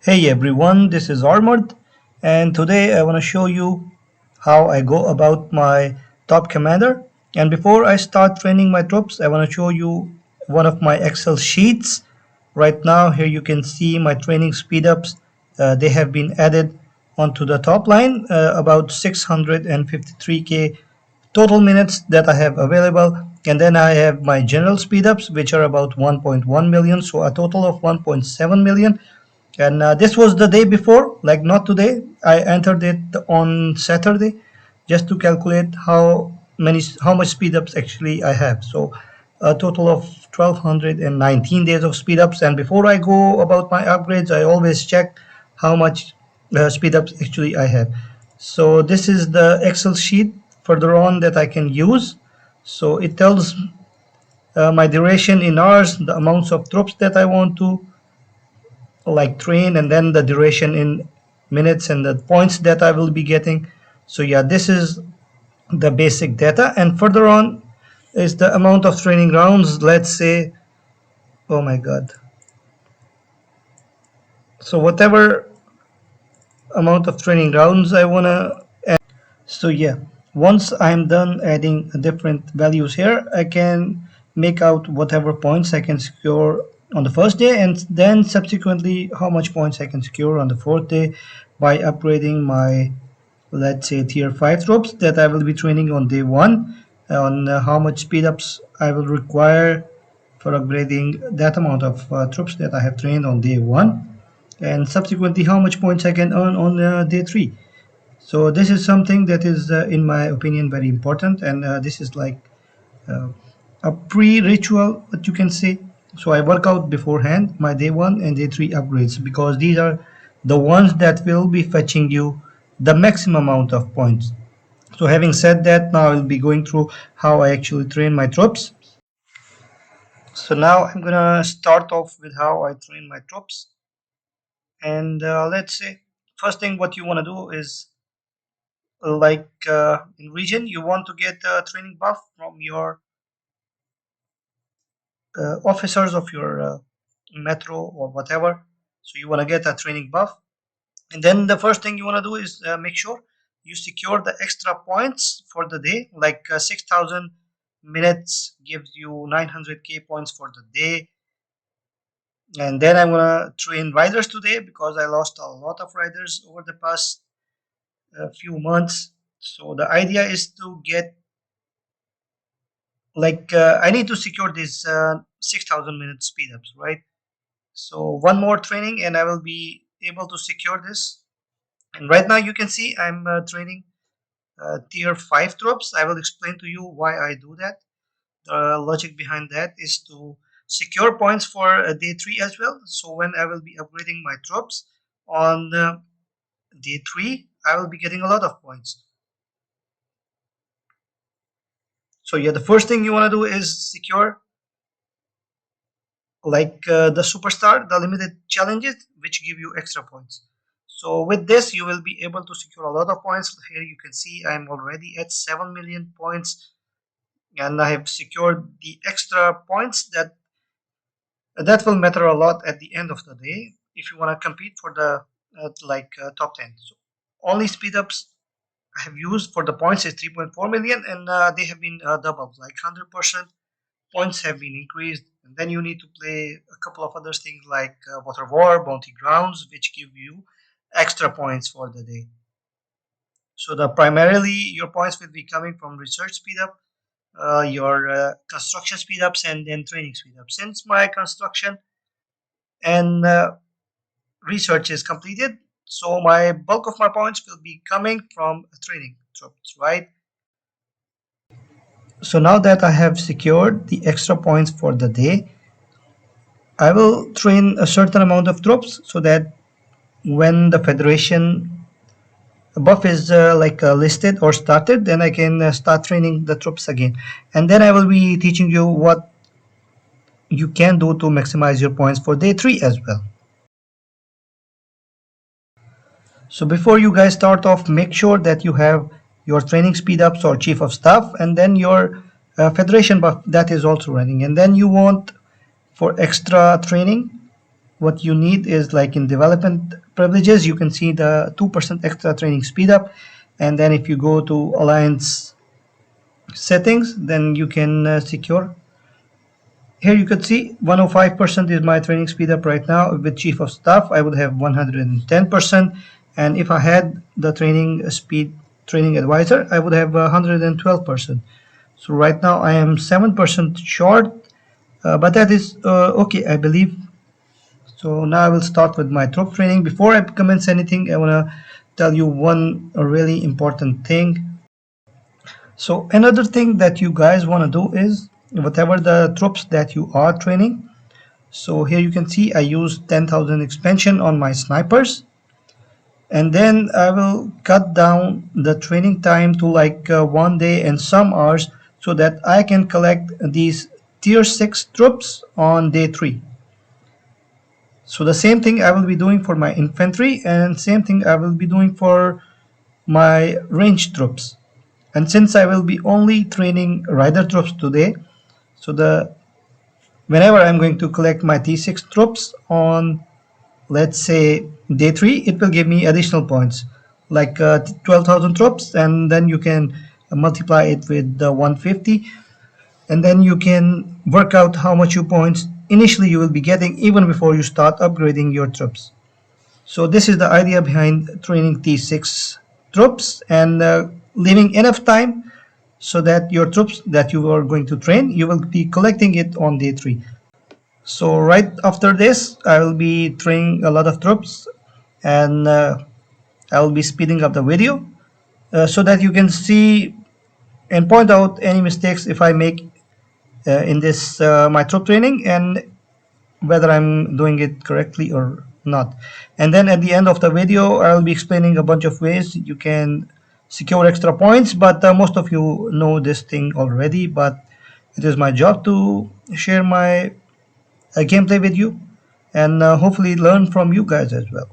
Hey everyone, this is Armored, and today I want to show you how I go about my top commander. And before I start training my troops, I want to show you one of my Excel sheets. Right now, here you can see my training speedups. They have been added onto the top line, about 653k total minutes that I have available. And then I have my general speedups, which are about 1.1 million, so a total of 1.7 million. And this was the day before, like not today. I entered it on Saturday just to calculate how much speed ups actually I have. So a total of 1219 days of speed ups. And before I go about my upgrades, I always check how much speed ups actually I have. So this is the Excel sheet further on that I can use. So it tells my duration in hours, the amounts of troops that I want to like train, and then the duration in minutes and the points that I will be getting. So yeah, this is the basic data, and further on is the amount of training rounds. Let's say, oh my god, so whatever amount of training rounds I want to add. So yeah, once I'm done adding different values here, I can make out whatever points I can secure on the first day, and then subsequently how much points I can secure on the fourth day by upgrading my, let's say, tier 5 troops that I will be training on day 1, on how much speed ups I will require for upgrading that amount of troops that I have trained on day 1, and subsequently how much points I can earn on day 3. So this is something that is, in my opinion, very important, and this is like uh, a pre-ritual, what you can say. So I work out beforehand my day 1 and day 3 upgrades, because these are the ones that will be fetching you the maximum amount of points. So having said that, now I'll be going through how I actually train my troops. So now I'm gonna start off with how I train my troops, and let's say first thing what you want to do is, in region, you want to get a training buff from your officers of your metro or whatever. So you want to get a training buff, and then the first thing you want to do is make sure you secure the extra points for the day. Like 6000 minutes gives you 900k points for the day. And then I'm gonna train riders today, because I lost a lot of riders over the past few months. So the idea is to get, I need to secure these 6000 minute speed ups, right? So one more training and I will be able to secure this. And right now you can see I'm training tier 5 troops. I will explain to you why I do that. The logic behind that is to secure points for day 3 as well. So when I will be upgrading my troops on day 3, I will be getting a lot of points. So yeah, the first thing you want to do is secure the superstar, the limited challenges, which give you extra points. So with this you will be able to secure a lot of points. Here you can see I'm already at 7 million points, and I have secured the extra points that will matter a lot at the end of the day if you want to compete for the top 10. So only speed ups I have used for the points is 3.4 million, and they have been doubled, like 100% points have been increased. And then you need to play a couple of other things like water war, bounty grounds, which give you extra points for the day. So the primarily your points will be coming from research speed up, your construction speed ups, and then training speed up. Since my construction and research is completed, so my bulk of my points will be coming from training troops, right? So now that I have secured the extra points for the day, I will train a certain amount of troops, so that when the Federation buff is listed or started, then I can start training the troops again. And then I will be teaching you what you can do to maximize your points for day 3 as well. So before you guys start off, make sure that you have your training speed ups or chief of staff, and then your Federation buff that is also running. And then you want, for extra training, what you need is like in development privileges, you can see the 2% extra training speed up. And then if you go to alliance settings, then you can secure. Here you could see 105% is my training speed up right now. With chief of staff, I would have 110%. And if I had the training advisor, I would have 112%. So right now I am 7% short, but that is okay, I believe. So now I will start with my troop training. Before I commence anything, I want to tell you one really important thing. So another thing that you guys want to do is whatever the troops that you are training. So here you can see I use 10,000 expansion on my snipers. And then I will cut down the training time to like 1 day and some hours so that I can collect these tier 6 troops on day 3. So the same thing I will be doing for my infantry and same thing I will be doing for my ranged troops. And since I will be only training rider troops today, so whenever I'm going to collect my T6 troops on, let's say, day 3, it will give me additional points, like 12,000 troops, and then you can multiply it with 150, and then you can work out how much points initially you will be getting even before you start upgrading your troops. So this is the idea behind training T6 troops and leaving enough time so that your troops that you are going to train, you will be collecting it on day 3. So right after this, I will be training a lot of troops and I will be speeding up the video so that you can see and point out any mistakes if I make in this my troop training and whether I'm doing it correctly or not. And then at the end of the video, I'll be explaining a bunch of ways you can secure extra points, but most of you know this thing already, but it is my job to share my gameplay with you and hopefully learn from you guys as well.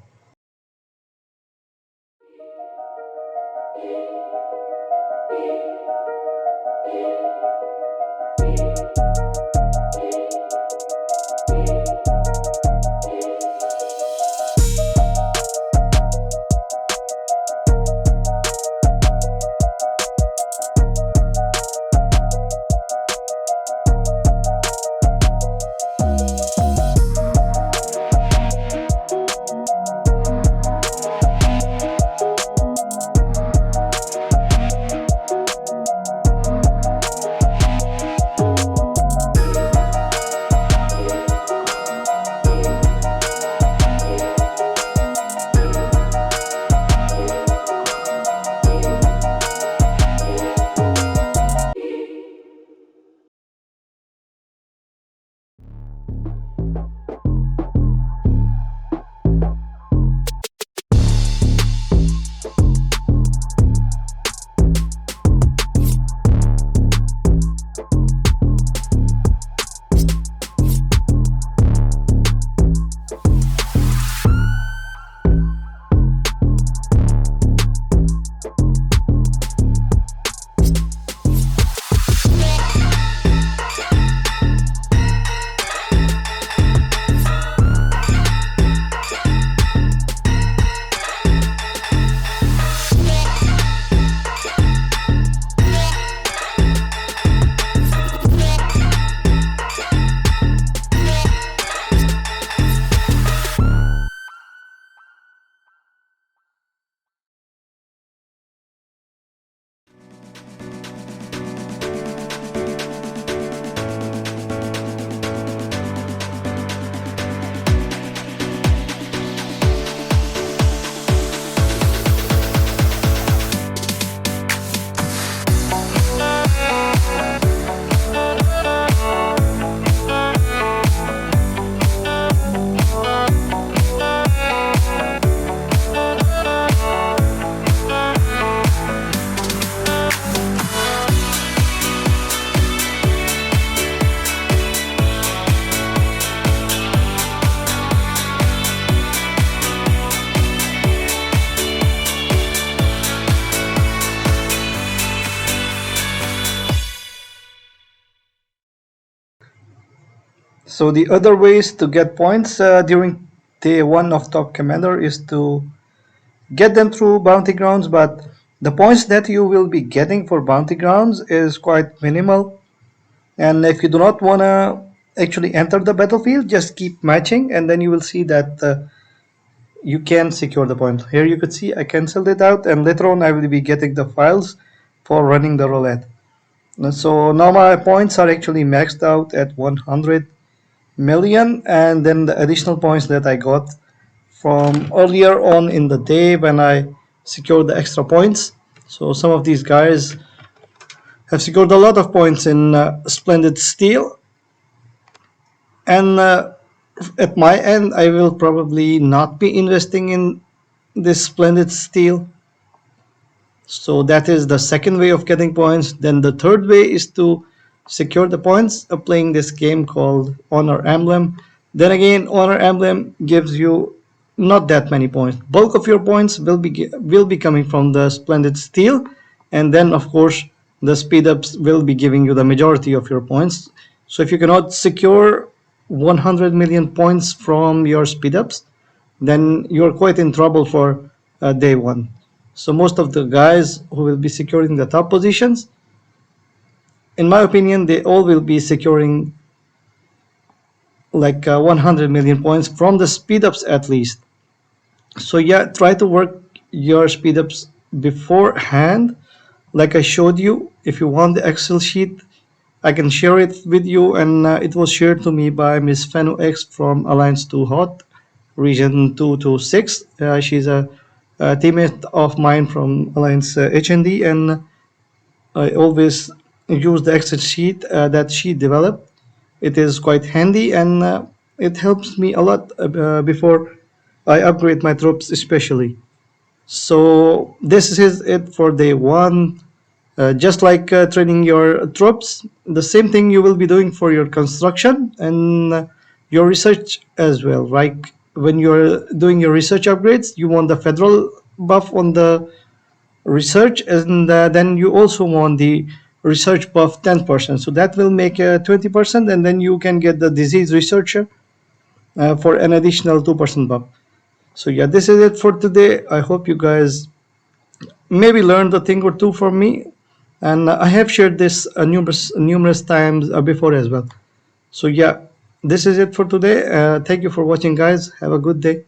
So the other ways to get points during day 1 of Top Commander is to get them through bounty grounds, but the points that you will be getting for bounty grounds is quite minimal. And if you do not want to actually enter the battlefield, just keep matching, and then you will see that you can secure the point. Here you could see I canceled it out, and later on I will be getting the files for running the roulette. So now my points are actually maxed out at 100 million, and then the additional points that I got from earlier on in the day when I secured the extra points. So some of these guys have secured a lot of points in Splendid Steel, and at my end I will probably not be investing in this Splendid Steel. So that is the second way of getting points. Then the third way is to secure the points of playing this game called Honor Emblem. Then again, Honor Emblem gives you not that many points. Bulk of your points will be coming from the Splendid Steel, and then of course the speed ups will be giving you the majority of your points. So if you cannot secure 100 million points from your speed ups, then you're quite in trouble for day 1. So most of the guys who will be securing the top positions, in my opinion, they all will be securing like 100 million points from the speed ups at least. So yeah, try to work your speed ups beforehand. Like I showed you, if you want the Excel sheet, I can share it with you, and it was shared to me by Miss FenoX from Alliance 2 Hot, Region 226. She's a teammate of mine from Alliance HND, and I always use the Excel sheet that she developed. It is quite handy, and it helps me a lot before I upgrade my troops especially. So this is it for day 1. Just like training your troops, the same thing you will be doing for your construction and your research as well. Right? When you're doing your research upgrades, you want the federal buff on the research, and then you also want the research buff 10%. So that will make 20%, and then you can get the disease researcher for an additional 2% buff. So yeah, this is it for today. I hope you guys maybe learned a thing or two from me, and I have shared this numerous times before as well. So yeah, this is it for today. Thank you for watching, guys. Have a good day.